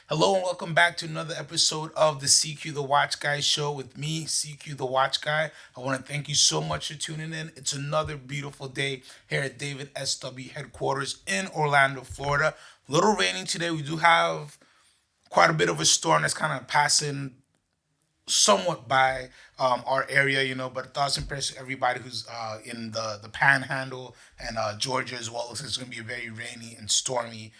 Hello and welcome back to another episode of the CQ the Watch Guy show with me, CQ the Watch Guy. I want to thank you so much for tuning in. It's another beautiful day here at David SW headquarters in Orlando, Florida. A little rainy today. We do have quite a bit of a storm that's kind of passing somewhat by our area, but thoughts and prayers to everybody who's in the Panhandle and Georgia as well. Looks like it's going to be a very rainy and stormy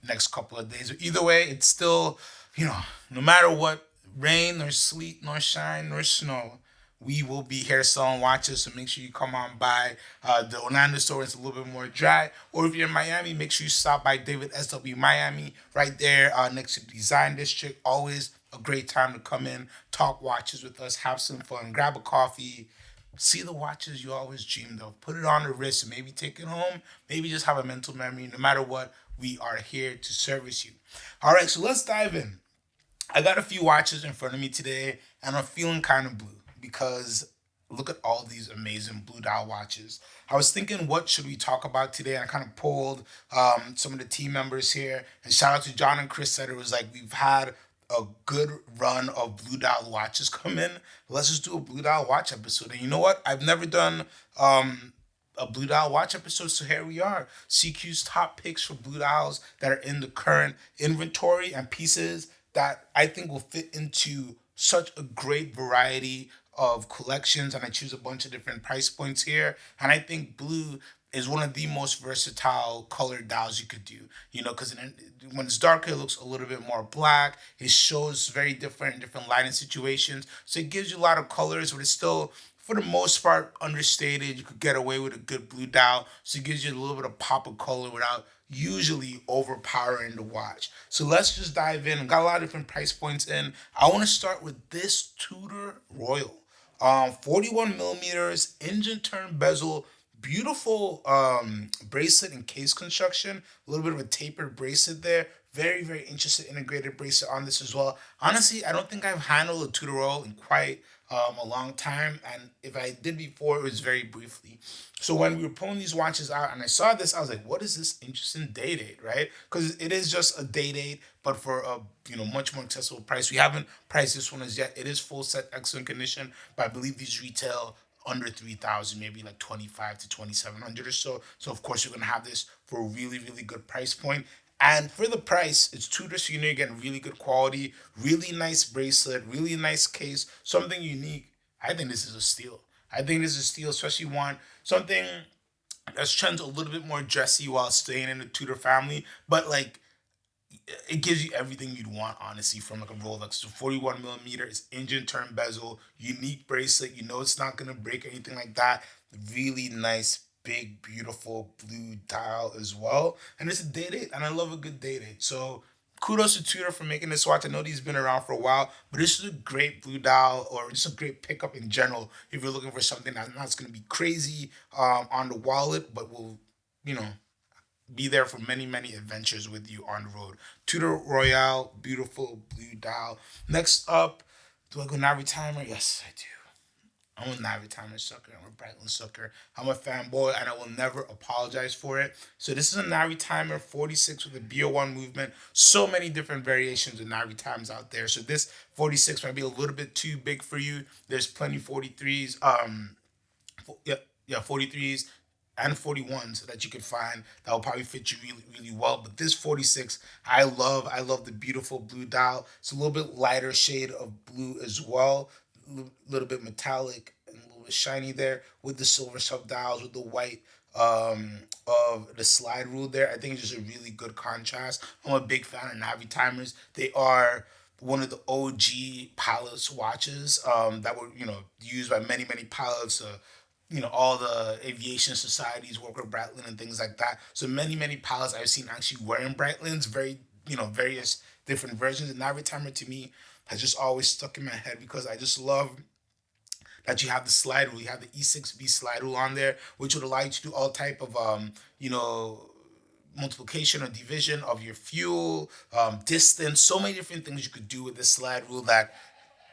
next couple of days. But either way, it's still, no matter what, rain nor sleet nor shine nor snow. We will be here selling watches, so make sure you come on by the Orlando store. It's a little bit more dry. Or if you're in Miami, make sure you stop by David SW Miami, right there next to the Design District. Always a great time to come in, talk watches with us, have some fun, grab a coffee, see the watches you always dreamed of, put it on the wrist, and maybe take it home. Maybe just have a mental memory. No matter what, we are here to service you. All right, so let's dive in. I got a few watches in front of me today, and I'm feeling kind of blue because look at all these amazing blue dial watches. I was thinking, what should we talk about today? I kind of polled some of the team members here, and shout out to John and Chris said it was like we've had a good run of blue dial watches come in. Let's just do a blue dial watch episode. And you know what? I've never done a blue dial watch episode, so here we are. CQ's top picks for blue dials that are in the current inventory and pieces that I think will fit into such a great variety of collections. And I choose a bunch of different price points here. And I think blue is one of the most versatile colored dials you could do. Because when it's darker, it looks a little bit more black. It shows very different in different lighting situations. So it gives you a lot of colors, but it's still, for the most part, understated. You could get away with a good blue dial. So it gives you a little bit of pop of color without usually overpowering the watch. So let's just dive in. I've got a lot of different price points in. I want to start with this Tudor Royal. 41 millimeters, engine turn bezel, beautiful bracelet and case construction, a little bit of a tapered bracelet there. Very, very interesting integrated bracelet on this as well. Honestly, I don't think I've handled a Tudor Royal in quite a long time, and if I did before, it was very briefly. So when we were pulling these watches out and I saw this, I was like, what is this interesting day date, right? Because it is just a day date, but for a much more accessible price. We haven't priced this one as yet. It is full set, excellent condition, but I believe these retail under 3,000, maybe like 25 to 2,700 or so. So of course you're gonna have this for a really, really good price point. And for the price, it's Tudor, so you're getting really good quality, really nice bracelet, really nice case, something unique. I think this is a steal. I think this is a steal, especially want something that's trends a little bit more dressy while staying in the Tudor family, but like it gives you everything you'd want, honestly, from like a Rolex. So 41 millimeters, engine turn bezel, unique bracelet. It's not gonna break or anything like that. Really nice, big, beautiful blue dial as well. And it's a day date, and I love a good day date. So kudos to Tudor for making this watch. I know these been around for a while, but this is a great blue dial, or just a great pickup in general if you're looking for something that's not going to be crazy on the wallet, but will, you know, be there for many, many adventures with you on the road. Tudor Royale, beautiful blue dial. Next up, do I go Navitimer? Yes, I do. I'm a Navitimer sucker. I'm a Breitling sucker. I'm a fanboy, and I will never apologize for it. So this is a Navitimer 46 with a BO1 movement. So many different variations of Navitimers out there. So this 46 might be a little bit too big for you. There's plenty 43s. Yeah, 43s and 41s that you could find that will probably fit you really, really well. But this 46, I love. I love the beautiful blue dial. It's a little bit lighter shade of blue as well. A little bit metallic and a little bit shiny there with the silver sub dials with the white of the slide rule there. I think it's just a really good contrast. I'm a big fan of Navitimers. They are one of the OG pilots watches that were used by many many pilots. All the aviation societies work with Breitling and things like that. So many many pilots I've seen actually wearing Breitlings. Very various different versions. And Navitimer to me has just always stuck in my head because I just love that you have the slide rule. You have the E6B slide rule on there, which would allow you to do all type of multiplication or division of your fuel, distance, so many different things you could do with this slide rule that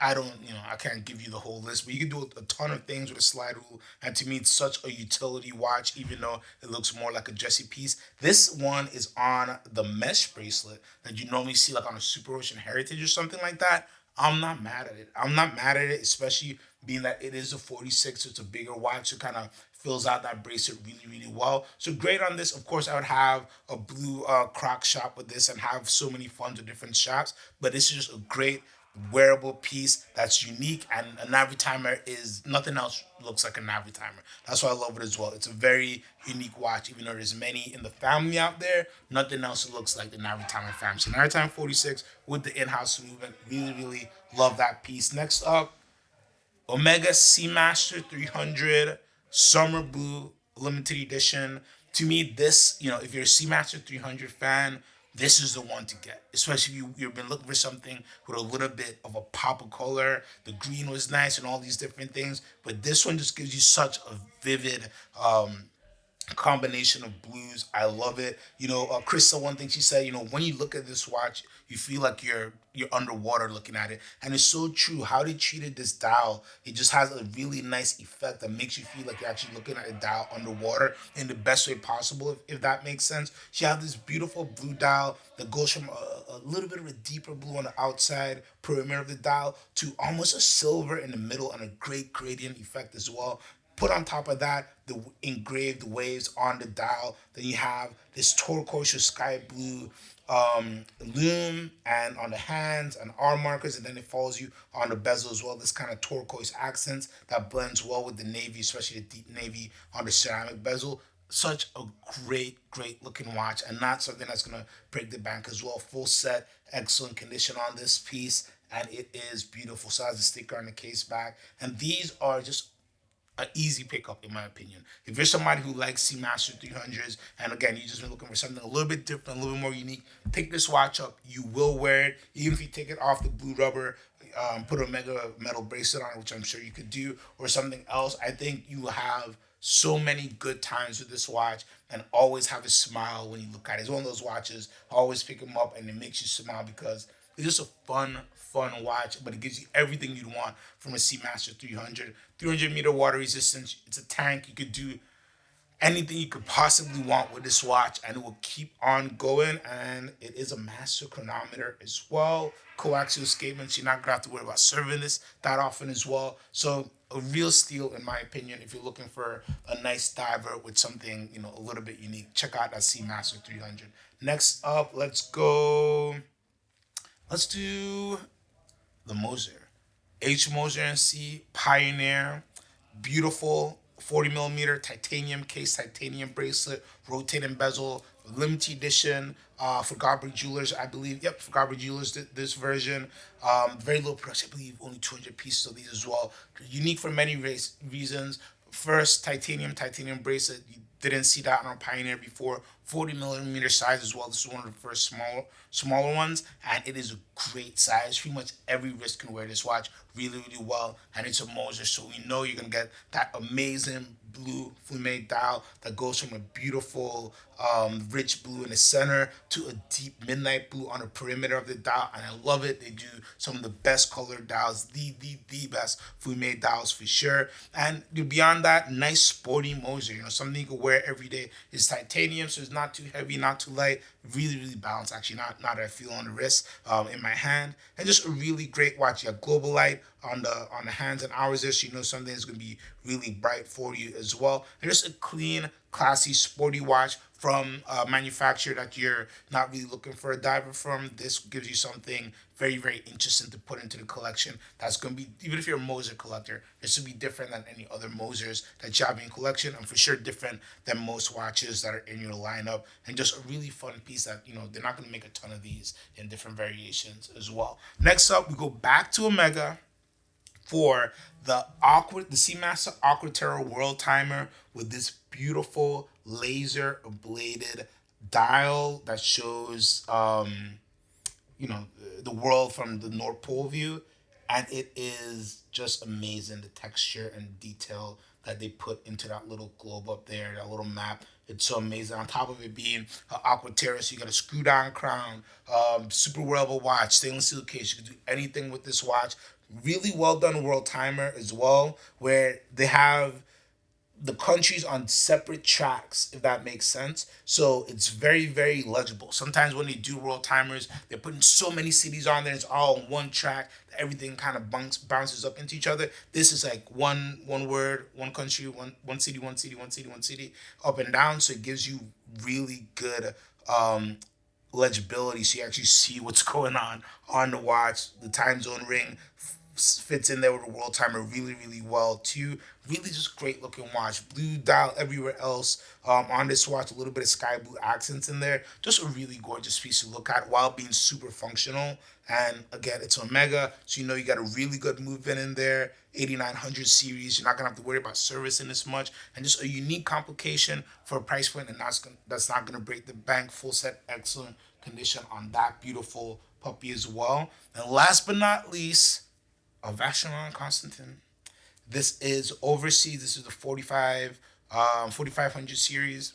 I don't, I can't give you the whole list, but you can do a ton of things with a slide rule. And to me, it's such a utility watch, even though it looks more like a dressy piece. This one is on the mesh bracelet that you normally see like on a Super Ocean Heritage or something like that. I'm not mad at it. I'm not mad at it, especially being that it is a 46, so it's a bigger watch. So kind of fills out that bracelet really, really well. So great on this. Of course, I would have a blue croc shop with this and have so many fun with different shops. But this is just a great wearable piece that's unique, and a Navitimer is nothing else looks like a Navitimer. That's why I love it as well. It's a very unique watch, even though there's many in the family out there. Nothing else looks like the Navitimer family. So Navitimer 46 with the in-house movement, really, really love that piece. Next up, Omega Seamaster 300 Summer Blue Limited Edition. To me, this, if you're a Seamaster 300 fan, this is the one to get. Especially if you've been looking for something with a little bit of a pop of color. The green was nice and all these different things. But this one just gives you such a vivid combination of blues. I love it. Krista, one thing she said, when you look at this watch, you feel like you're underwater looking at it, and it's so true. How they treated this dial, it just has a really nice effect that makes you feel like you're actually looking at a dial underwater in the best way possible, if that makes sense. She has this beautiful blue dial that goes from a little bit of a deeper blue on the outside perimeter of the dial to almost a silver in the middle and a great gradient effect as well. Put on top of that the engraved waves on the dial. Then you have this turquoise or sky blue lume and on the hands and arm markers, and then it follows you on the bezel as well. This kind of turquoise accents that blends well with the navy, especially the deep navy on the ceramic bezel. Such a great looking watch, and not something that's gonna break the bank as well. Full set, excellent condition on this piece, and it is beautiful. So it has a sticker on the case back, and these are just an easy pickup in my opinion. If you're somebody who likes Seamaster 300s, and again, you just been looking for something a little bit different, a little bit more unique, pick this watch up. You will wear it, even if you take it off the blue rubber, put a mega metal bracelet on it, which I'm sure you could do, or something else. I think you will have so many good times with this watch and always have a smile when you look at it. It's one of those watches, always pick them up and it makes you smile because it's just a fun watch, but it gives you everything you'd want from a Seamaster 300. 300-meter water resistance. It's a tank. You could do anything you could possibly want with this watch, and it will keep on going. And it is a master chronometer as well. Coaxial escapements. You're not gonna have to worry about serving this that often as well. So a real steal in my opinion if you're looking for a nice diver with something a little bit unique. Check out that Seamaster 300. Next up, let's go. Let's do the Moser. Moser and Cie Pioneer. Beautiful 40 millimeter titanium case, titanium bracelet, rotating bezel, limited edition for Godbury Jewelers, I believe. Yep, for Godbury Jewelers, this version. Very low production, I believe only 200 pieces of these as well. Unique for many reasons. First, titanium bracelet. You didn't see that on Pioneer before. 40 millimeter size as well. This is one of the first smaller ones, and it is a great size. Pretty much every wrist can wear this watch really well, and it's a Moser, so we know you're gonna get that amazing blue flume dial that goes from a beautiful rich blue in the center to a deep midnight blue on the perimeter of the dial, and I love it. They do some of the best colored dials, the best flume dials for sure. And beyond that, nice sporty Moser, something you can wear every day. It's titanium, so it's not too heavy, not too light, really balanced. Actually, not that I feel on the wrist, in my hand, and just a really great watch. You got global light on the hands and hours there, so something is gonna be really bright for you as well. And just a clean, classy, sporty watch from a manufacturer that you're not really looking for a diver from. This gives you something very interesting to put into the collection. That's going to be, even if you're a Moser collector, this will be different than any other Mosers that you have in your collection, and for sure different than most watches that are in your lineup. And just a really fun piece that, they're not going to make a ton of these in different variations as well. Next up, we go back to Omega for the Seamaster Aqua Terra Worldtimer with this beautiful laser ablated dial that shows the world from the North Pole view, and it is just amazing, the texture and detail that they put into that little globe up there, that little map. It's so amazing. On top of it being Aqua Terra, so you got a screw down crown, super wearable watch, stainless steel case. You can do anything with this watch. Really well done Worldtimer as well, where they have the countries on separate tracks, if that makes sense. So it's very, very legible. Sometimes when they do world timers, they're putting so many cities on there, it's all on one track, everything kind of bounces up into each other. This is like one word, one country, one city, one city, one city, one city, up and down. So it gives you really good legibility, so you actually see what's going on the watch. The time zone ring fits in there with the world timer really, really well too. Really just great looking watch. Blue dial everywhere else. On this watch, a little bit of sky blue accents in there. Just a really gorgeous piece to look at while being super functional. And again, it's Omega, so you know you got a really good movement in there. 8900 series, you're not gonna have to worry about servicing this much, and just a unique complication for a price point, and that's not gonna break the bank. Full set, excellent condition on that beautiful puppy as well. And last but not least, a Vacheron Constantin. This is overseas. This is the 4500 series,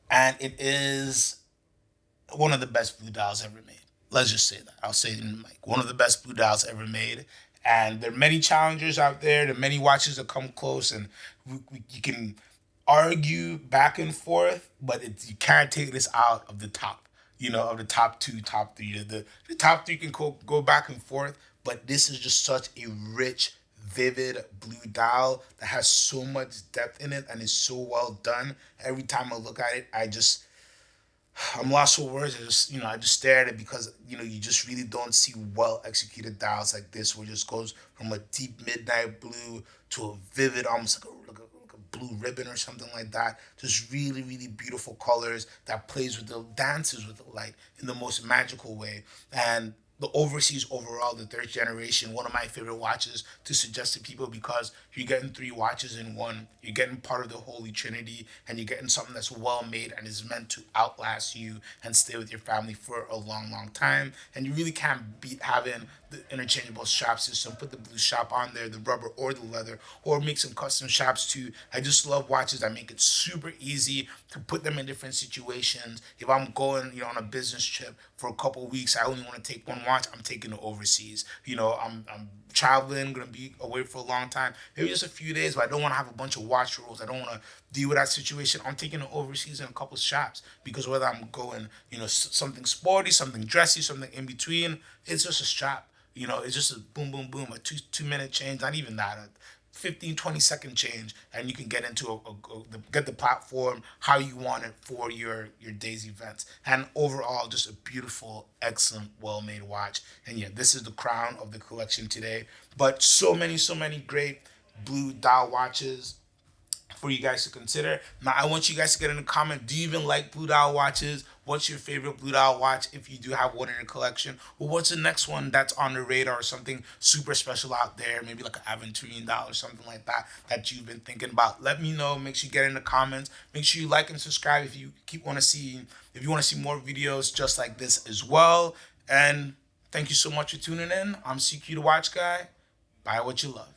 and it is one of the best blue dials ever made. Let's just say that. I'll say it in the mic. One of the best blue dials ever made. And there are many challengers out there. There are many watches that come close, and you can argue back and forth, but you can't take this out of the top. Of the top two, top three. The top three can go back and forth, but this is just such a rich, vivid blue dial that has so much depth in it and is so well done. Every time I look at it, I'm lost for words. I just stare at it because you just really don't see well executed dials like this, where it just goes from a deep midnight blue to a vivid, almost like a blue ribbon or something like that. Just really, really beautiful colors that dances with the light in the most magical way. And the overseas overall, the third generation, one of my favorite watches to suggest to people, because you're getting three watches in one. You're getting part of the Holy Trinity, and you're getting something that's well made and is meant to outlast you and stay with your family for a long, long time. And you really can't beat having the interchangeable strap system. Put the blue strap on there, the rubber or the leather, or make some custom straps too. I just love watches that make it super easy to put them in different situations. If I'm going, on a business trip for a couple of weeks, I only want to take one watch. I'm taking it overseas. I'm traveling, gonna be away for a long time, maybe just a few days, but I don't want to have a bunch of watch rules. I don't want to deal with that situation. I'm taking it overseas in a couple of shops, because whether I'm going, something sporty, something dressy, something in between, it's just a strap. It's just a boom, boom, boom, a 2 minute change, not even that. 15-20 second change, and you can get into get the platform how you want it for your day's events. And overall, just a beautiful, excellent, well-made watch. And yeah, this is the crown of the collection today. But so many great blue dial watches for you guys to consider. Now, I want you guys to get in the comment, do you even like blue dial watches? What's your favorite blue dial watch, if you do have one in your collection? Or what's the next one that's on the radar, or something super special out there, maybe like an Aventurine dial or something like that you've been thinking about? Let me know. Make sure you get in the comments. Make sure you like and subscribe if you want to see more videos just like this as well. And thank you so much for tuning in. I'm CQ the Watch Guy. Buy what you love.